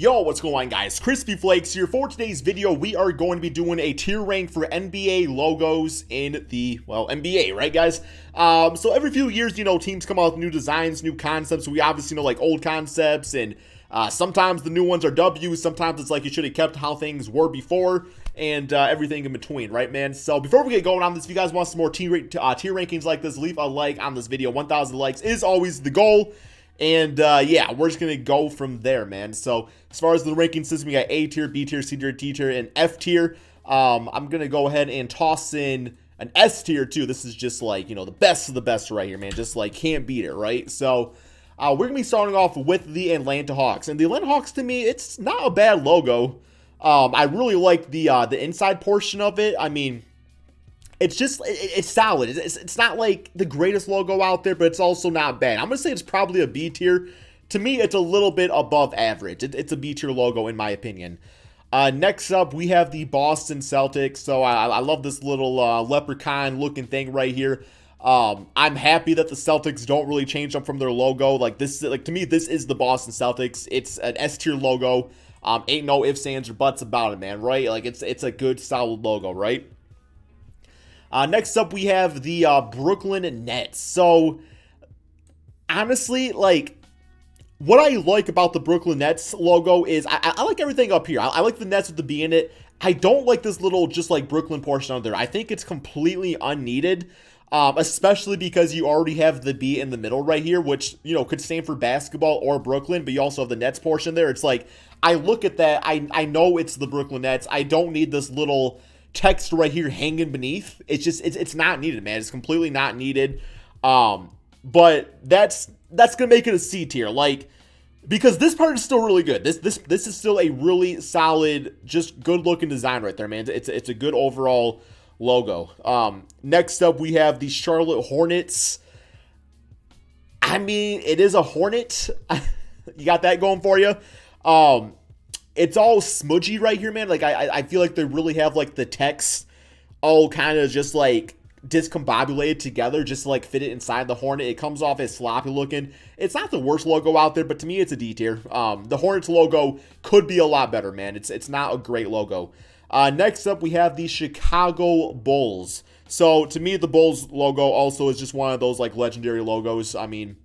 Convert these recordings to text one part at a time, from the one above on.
Yo, what's going on, guys? Crispy Flakes here. For today's video, we are going to be doing a tier rank for NBA logos in the, well, NBA, right, guys? So every few years, teams come out with new designs, new concepts. We obviously know, like, old concepts, and sometimes the new ones are W's. Sometimes it's like you should have kept how things were before, and everything in between, right, man? So before we get going on this, if you guys want some more tier rankings like this, leave a like on this video. 1,000 likes is always the goal. And, yeah, we're just going to go from there, man. So, as far as the ranking system, we got A tier, B tier, C tier, D tier, and F tier. I'm going to go ahead and toss in an S tier, too. This is just, like, the best of the best right here, man. Just, like, can't beat it, right? So, we're going to be starting off with the Atlanta Hawks. And the Atlanta Hawks, to me, it's not a bad logo. I really like the inside portion of it. I mean, it's just, it's solid. It's not like the greatest logo out there, but it's also not bad. I'm going to say it's probably a B tier. To me, it's a little bit above average. It's a B tier logo, in my opinion. Next up, we have the Boston Celtics. So I love this little leprechaun looking thing right here. I'm happy that the Celtics don't really change up from their logo. Like, this, like, to me, this is the Boston Celtics. It's an S tier logo. Ain't no ifs, ands, or buts about it, man, right? Like, it's a good, solid logo, right? Next up, we have the Brooklyn Nets. So, honestly, like, what I like about the Brooklyn Nets logo is I like everything up here. I like the Nets with the B in it. I don't like this little, just like, Brooklyn portion on there. I think it's completely unneeded, especially because you already have the B in the middle right here, which, could stand for basketball or Brooklyn, but you also have the Nets portion there. It's like, I look at that, I know it's the Brooklyn Nets. I don't need this little text right here hanging beneath. It's just, it's not needed, man. It's completely not needed. But that's gonna make it a C tier, like, because this part is still really good. This is still a really solid, just good looking design right there, man. It's a good overall logo. Next up, we have the Charlotte Hornets. I mean, it is a Hornet. You got that going for you. It's all smudgy right here, man. Like, I feel like they really have, like, the text all kind of just, like, discombobulated together just to, like, fit it inside the Hornet. It comes off as sloppy looking. It's not the worst logo out there, but to me, it's a D tier. The Hornets logo could be a lot better, man. It's not a great logo. Next up, we have the Chicago Bulls. So, to me, the Bulls logo also is just one of those, like, legendary logos. I mean,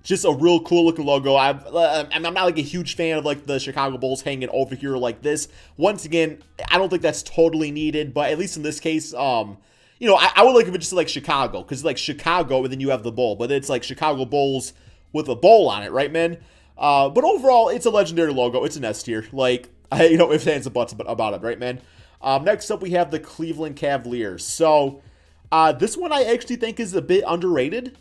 just a real cool looking logo. I'm not like a huge fan of like the Chicago Bulls hanging over here like this. Once again, I don't think that's totally needed, but at least in this case, I would like if it just like Chicago, because like Chicago and then you have the bull, but it's like Chicago Bulls with a bowl on it, right, man? But overall, it's a legendary logo. It's an S tier. Like, ifs, ands, and buts about it, right, man? Next up, we have the Cleveland Cavaliers. So, this one I actually think is a bit underrated.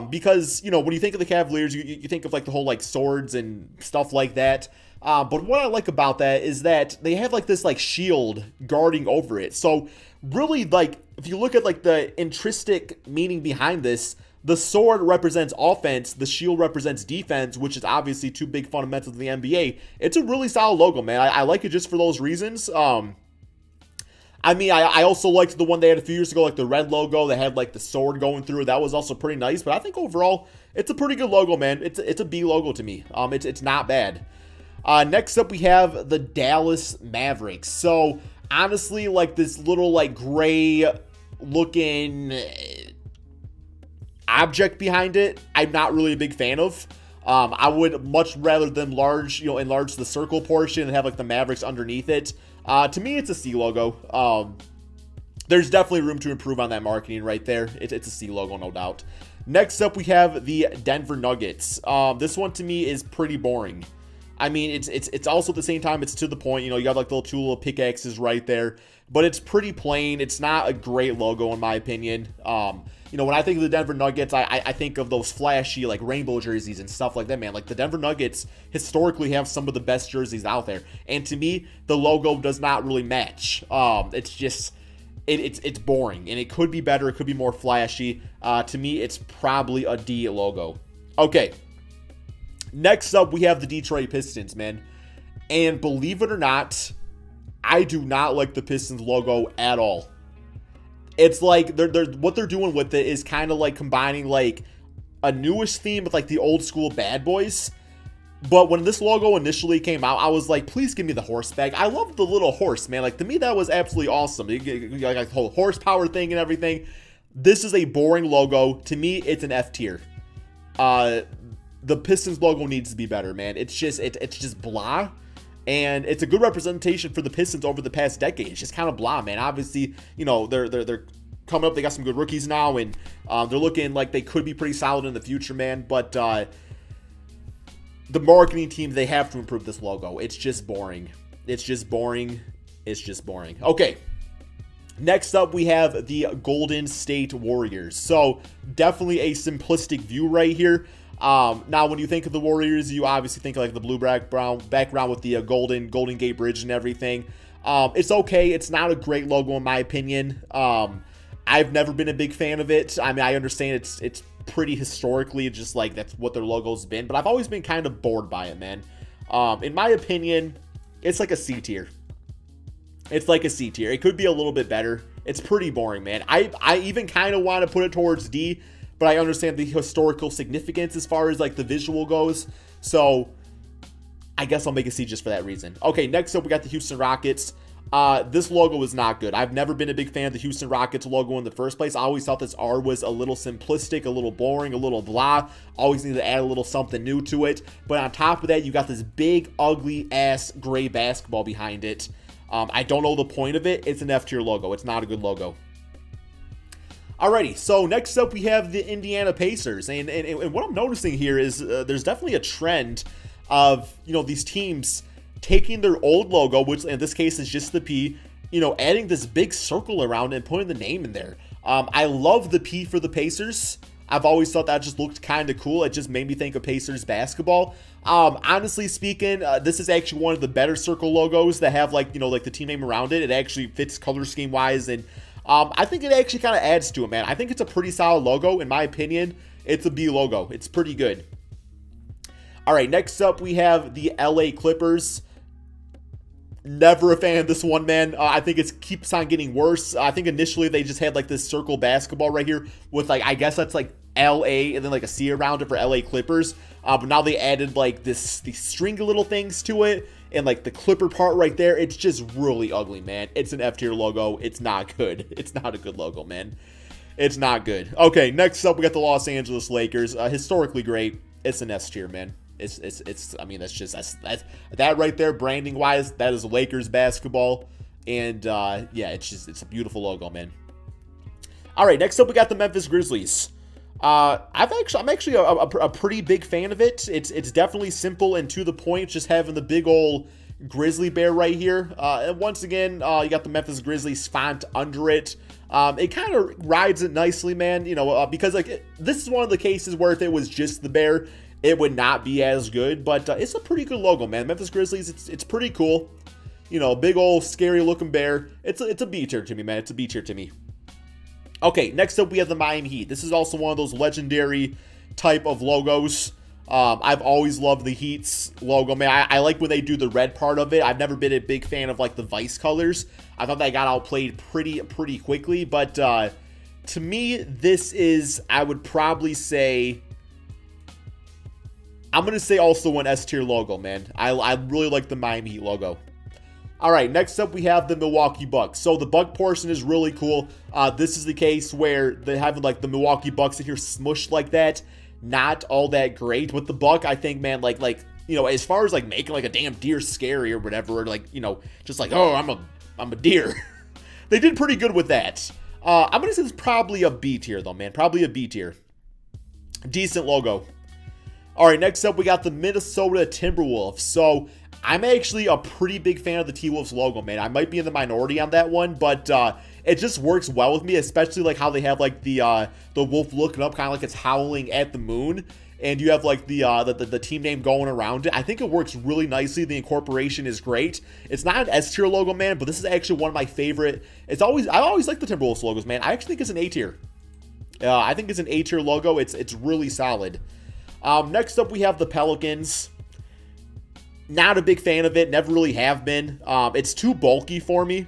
Because, when you think of the Cavaliers, you think of, like, the whole, like, swords and stuff like that. But what I like about that is that they have, like, this, like, shield guarding over it. So, really, like, if you look at, like, the intrinsic meaning behind this, the sword represents offense, the shield represents defense, which is obviously two big fundamentals of the NBA. It's a really solid logo, man. I like it just for those reasons. I mean, I also liked the one they had a few years ago, like the red logo. They had like the sword going through. That was also pretty nice. But I think overall, it's a pretty good logo, man. It's a B logo to me. It's not bad. Next up, we have the Dallas Mavericks. So honestly, like this little like gray looking object behind it, I'm not really a big fan of. I would much rather them enlarge the circle portion and have like the Mavericks underneath it. To me, it's a C logo. There's definitely room to improve on that marketing right there. It's a C logo, no doubt. Next up, we have the Denver Nuggets. This one to me is pretty boring. I mean, it's also at the same time, it's to the point. You got like the two little pickaxes right there, but it's pretty plain. It's not a great logo in my opinion. When I think of the Denver Nuggets, I think of those flashy, like, rainbow jerseys and stuff like that, man. Like, the Denver Nuggets historically have some of the best jerseys out there. And to me, the logo does not really match. It's just, it's boring. And it could be better. It could be more flashy. To me, it's probably a D logo. Okay. Next up, we have the Detroit Pistons, man. And believe it or not, I do not like the Pistons logo at all. It's like what they're doing with it is kind of like combining like a newish theme with like the old school Bad Boys. But when this logo initially came out, I was like, please give me the horse back. I love the little horse, man. Like, to me, that was absolutely awesome. You got like the whole horsepower thing and everything. This is a boring logo. To me, it's an F tier. The Pistons logo needs to be better, man. It's just blah. And it's a good representation for the Pistons over the past decade. It's just kind of blah, man. Obviously, you know, they're coming up. They got some good rookies now, and they're looking like they could be pretty solid in the future, man. But the marketing team, they have to improve this logo. It's just boring. It's just boring. It's just boring. Okay. Next up, we have the Golden State Warriors. So definitely a simplistic view right here. Now, when you think of the Warriors, you obviously think of like the blue background with the Golden Gate Bridge and everything. It's okay. It's not a great logo in my opinion. I've never been a big fan of it. I mean, I understand it's pretty historically just like that's what their logo's been, but I've always been kind of bored by it, man. In my opinion, it's like a C tier. It's like a C tier. It could be a little bit better. It's pretty boring, man. I even kind of want to put it towards D, but I understand the historical significance as far as like the visual goes. So I guess I'll make a C just for that reason. Okay, next up we got the Houston Rockets. This logo is not good. I've never been a big fan of the Houston Rockets logo in the first place. I always thought this R was a little simplistic, a little boring, a little blah. Always need to add a little something new to it. But on top of that, you got this big, ugly ass gray basketball behind it. I don't know the point of it. It's an F tier logo. It's not a good logo. Alrighty, so next up we have the Indiana Pacers. And what I'm noticing here is there's definitely a trend of, you know, these teams taking their old logo, which in this case is just the P, you know, adding this big circle around it and putting the name in there. I love the P for the Pacers. I've always thought that just looked kind of cool. It just made me think of Pacers basketball. Honestly speaking, this is actually one of the better circle logos that have like, you know, like the team name around it. It actually fits color scheme wise, and I think it actually kind of adds to it, man. I think it's a pretty solid logo. In my opinion, it's a B logo. It's pretty good. All right, next up we have the LA Clippers. Never a fan of this one, man. I think it keeps on getting worse. I think initially they just had like this circle basketball right here with like, I guess that's like LA and then like a C around it for LA Clippers. But now they added like these stringy little things to it and like the Clipper part right there. It's just really ugly, man. It's an F tier logo. It's not good. It's not a good logo, man. It's not good. Okay, next up we got the Los Angeles Lakers. Historically great. It's an S tier, man. I mean, that's that right there, branding wise, that is Lakers basketball. And yeah, it's a beautiful logo, man. All right, next up we got the Memphis Grizzlies. I'm actually a pretty big fan of it. It's definitely simple and to the point, just having the big old grizzly bear right here. And once again, you got the Memphis Grizzlies font under it. It kind of rides it nicely, man. You know, because like this is one of the cases where if it was just the bear, it would not be as good, but it's a pretty good logo, man. Memphis Grizzlies, it's pretty cool. You know, big old scary looking bear. It's a B tier to me, man. It's a B tier to me. Okay, next up we have the Mayan Heat. This is also one of those legendary type of logos. I've always loved the Heat's logo, man. I like when they do the red part of it. I've never been a big fan of like the Vice colors. I thought that got outplayed pretty quickly, but to me, this is, I would probably say, I'm going to say also an S tier logo, man. I really like the Miami Heat logo. All right, next up we have the Milwaukee Bucks. So the Buck portion is really cool. This is the case where they have like the Milwaukee Bucks in here smushed like that. Not all that great. With the Buck, I think, man, like you know, as far as like making like a damn deer scary or whatever, or like, you know, just like, oh, I'm a deer. They did pretty good with that. I'm going to say it's probably a B tier though, man. Probably a B tier. Decent logo. All right, next up, we got the Minnesota Timberwolves. So I'm actually a pretty big fan of the T-Wolves logo, man. I might be in the minority on that one, but it just works well with me, especially like how they have like the wolf looking up, kind of like it's howling at the moon, and you have like the team name going around it. I think it works really nicely. The incorporation is great. It's not an S tier logo, man, but this is actually one of my favorite. I always like the Timberwolves logos, man. I actually think it's an A tier. I think it's an A tier logo. It's really solid. Next up, we have the Pelicans. Not a big fan of it. Never really have been. It's too bulky for me.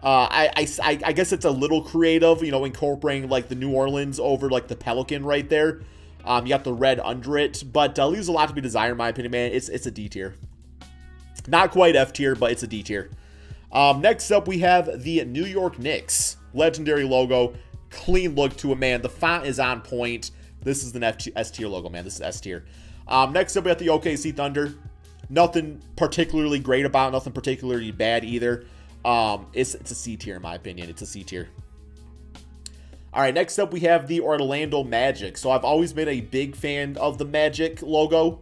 I guess it's a little creative, you know, incorporating like the New Orleans over like the Pelican right there. You got the red under it, but leaves a lot to be desired, in my opinion, man. It's a D tier. Not quite F tier, but it's a D tier. Next up, we have the New York Knicks. Legendary logo. Clean look to it, man. The font is on point. This is an S tier logo, man. This is S tier. Next up, we got the OKC Thunder. Nothing particularly great about it. Nothing particularly bad either. It's a C tier, in my opinion. It's a C tier. All right, next up, we have the Orlando Magic. So I've always been a big fan of the Magic logo.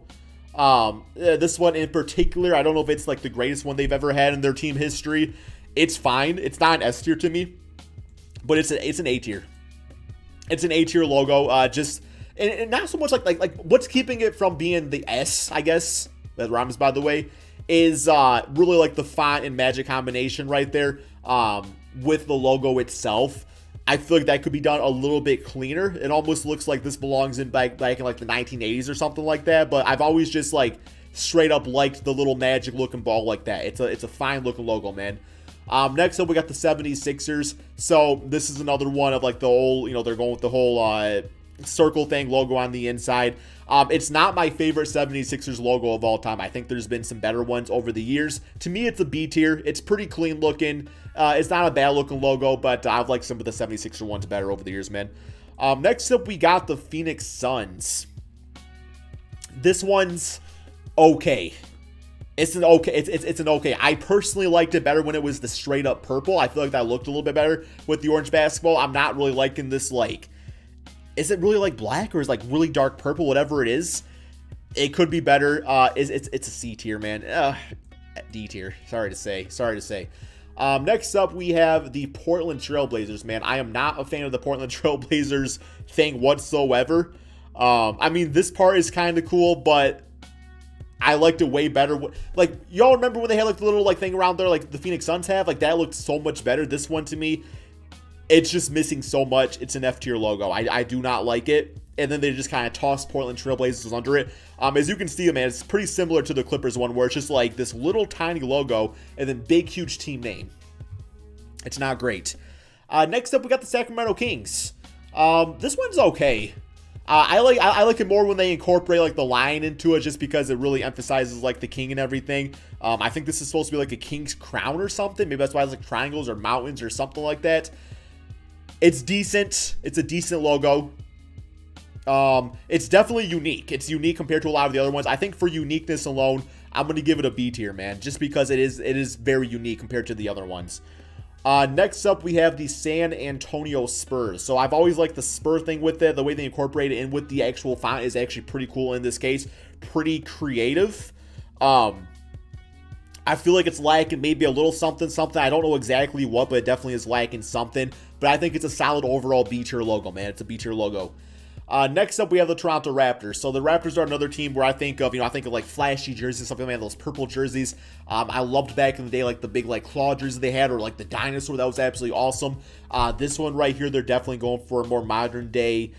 This one in particular, I don't know if it's like the greatest one they've ever had in their team history. It's fine. It's not an S tier to me, but it's an A tier. It's an A tier logo. And not so much like what's keeping it from being the S, I guess, that rhymes, by the way, is really like the font and Magic combination right there with the logo itself. I feel like that could be done a little bit cleaner. It almost looks like this belongs in back in like the 1980s or something like that. But I've always just like straight up liked the little Magic looking ball like that. It's a fine looking logo, man. Next up, we got the 76ers. So this is another one of like the old, they're going with the whole circle thing logo on the inside. It's not my favorite 76ers logo of all time. I think there's been some better ones over the years. To me, it's a B tier. It's pretty clean looking. It's not a bad looking logo, but I've liked some of the 76er ones better over the years, man. Next up, we got the Phoenix Suns. This one's okay. It's an okay. I personally liked it better when it was the straight up purple. I feel like that looked a little bit better with the orange basketball. I'm not really liking this, like, is it really like black or is it like really dark purple? Whatever it is, it could be better. It's a C tier, man. D tier. Sorry to say. Next up, we have the Portland Trailblazers, man. I am not a fan of the Portland Trailblazers thing whatsoever. I mean, this part is kind of cool, but I liked it way better. Like, y'all remember when they had like the little like thing around there, like the Phoenix Suns have? Like, that looked so much better. This one, to me, it's just missing so much. It's an F tier logo. I do not like it. And then they just kind of toss Portland Trailblazers under it. As you can see, man, it's pretty similar to the Clippers one, where it's just like this little tiny logo and then big, huge team name. It's not great. Next up, we got the Sacramento Kings. This one's okay. I like it more when they incorporate like the lion into it, just because it really emphasizes like the king and everything. I think this is supposed to be like a king's crown or something. Maybe that's why it's like triangles or mountains or something like that. It's decent. It's a decent logo. It's definitely unique. It's unique compared to a lot of the other ones. I think for uniqueness alone, I'm going to give it a B tier, man, just because it is very unique compared to the other ones. Next up, we have the San Antonio Spurs. So I've always liked the Spur thing with it. The way they incorporate it in with the actual font is actually pretty cool in this case. Pretty creative. I feel like it's lacking maybe a little something. I don't know exactly what, but it definitely is lacking something. But I think it's a solid overall B tier logo, man. It's a B tier logo. Next up, we have the Toronto Raptors. So the Raptors are another team where I think of, like flashy jerseys, something like those purple jerseys. I loved back in the day, like the big like claw jersey they had, or like the dinosaur. That was absolutely awesome. This one right here, they're definitely going for a more modern day,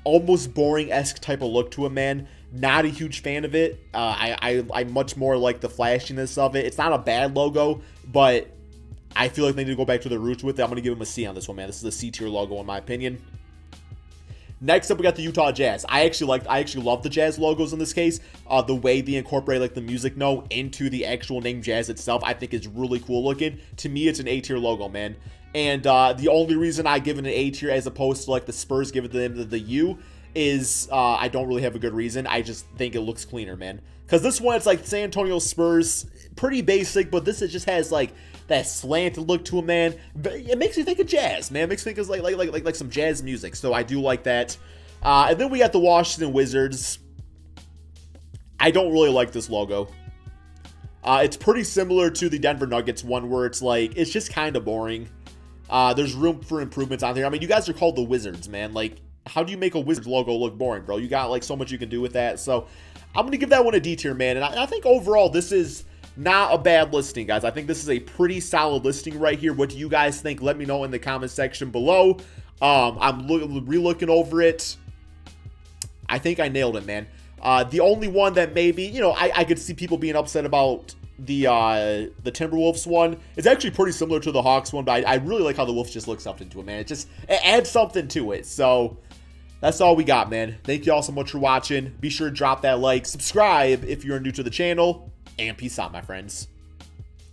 almost boring-esque type of look to it, man. Not a huge fan of it. I much more like the flashiness of it. It's not a bad logo, but I feel like they need to go back to their roots with it. I'm going to give them a C on this one, man. This is a C tier logo in my opinion. Next up, we got the Utah Jazz. I actually love the Jazz logos in this case. The way they incorporate like the music note into the actual name Jazz itself, I think is really cool looking. To me, it's an A tier logo, man. And the only reason I give it an A tier as opposed to like the Spurs give it the U is I don't really have a good reason. I just think it looks cleaner, man. Because this one, it's like San Antonio Spurs, pretty basic, but this just has like that slanted look to it, man. It makes me think of jazz, man. It makes me think of like some jazz music. So I do like that. And then we got the Washington Wizards. I don't really like this logo. It's pretty similar to the Denver Nuggets one, where it's like it's just kind of boring. There's room for improvements on there. I mean, you guys are called the Wizards, man. Like, how do you make a Wizards logo look boring, bro? You got like so much you can do with that. So I'm gonna give that one a D tier, man. And I think overall this is not a bad listing, guys. I think this is a pretty solid listing right here. What do you guys think? Let me know in the comment section below. I'm re-looking over it. I think I nailed it, man. The only one that maybe, I could see people being upset about the Timberwolves one. It's actually pretty similar to the Hawks one, but I really like how the Wolves just look something to it, man. It adds something to it. So that's all we got, man. Thank you all so much for watching. Be sure to drop that like, subscribe if you're new to the channel, and peace out, my friends.